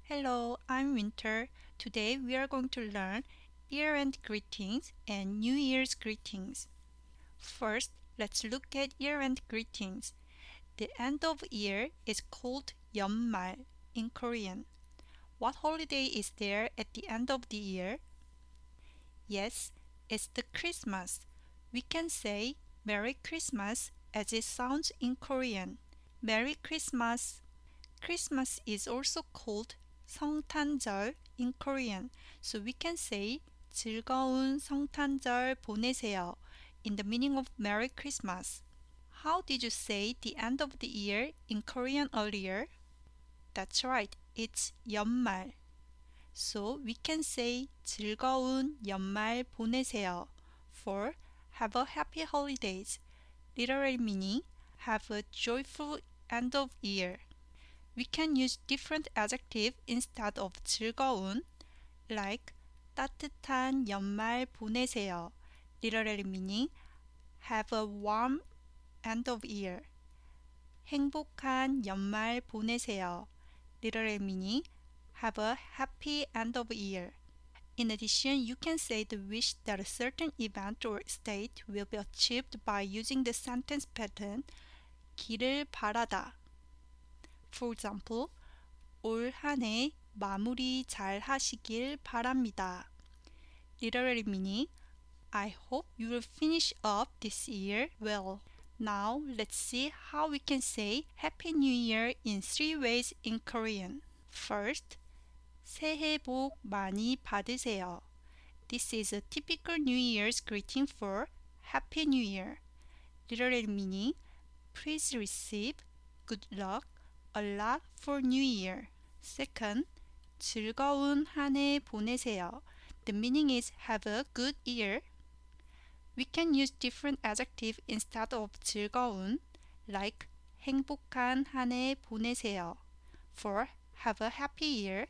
Hello, I'm Winter. Today we are going to learn year-end greetings and New Year's greetings. First, let's look at year-end greetings. The end of year is called 연말 in Korean. What holiday is there at the end of the year? Yes, it's the Christmas. We can say Merry Christmas as it sounds in Korean. Merry Christmas. Christmas is also called 성탄절 in Korean, so we can say 즐거운 성탄절 보내세요 in the meaning of Merry Christmas. How did you say the end of the year in Korean earlier? That's right, it's 연말. So we can say 즐거운 연말 보내세요 for have a happy holidays, literally meaning have a joyful end of year. We can use different adjective instead of 즐거운, like 따뜻한 연말 보내세요, literally meaning have a warm end of year. 행복한 연말 보내세요, literally meaning have a happy end of year. In addition, you can say the wish that a certain event or state will be achieved by using the sentence pattern 기를 바라다. For example, 올 한 해 마무리 잘 하시길 바랍니다. Literally meaning, I hope you will finish up this year well. Now, let's see how we can say Happy New Year in 3 ways in Korean. First, 새해 복 많이 받으세요. This is a typical New Year's greeting for Happy New Year. Literally meaning, please receive good luck a lot for New Year. Second, 즐거운 한 해 보내세요. The meaning is have a good year. We can use different adjective instead of 즐거운, like 행복한 한 해 보내세요 for have a happy year,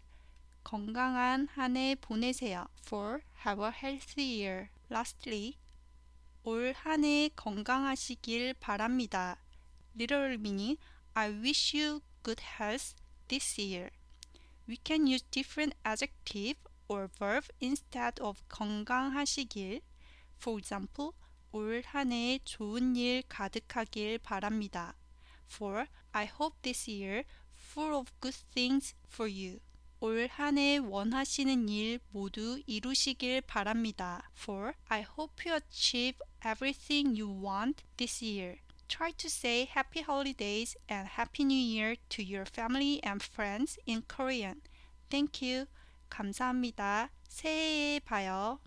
건강한 한 해 보내세요 for have a healthy year. Lastly, 올 한 해 건강하시길 바랍니다. Literally meaning, I wish you good health this year. We can use different adjective or verb instead of 건강하시길. For example, 올 한 해 좋은 일 가득하길 바랍니다. For I hope this year full of good things for you. 올 한 해 원하시는 일 모두 이루시길 바랍니다. For I hope you achieve everything you want this year. Try to say Happy Holidays and Happy New Year to your family and friends in Korean. Thank you. 감사합니다. 새해에 봐요.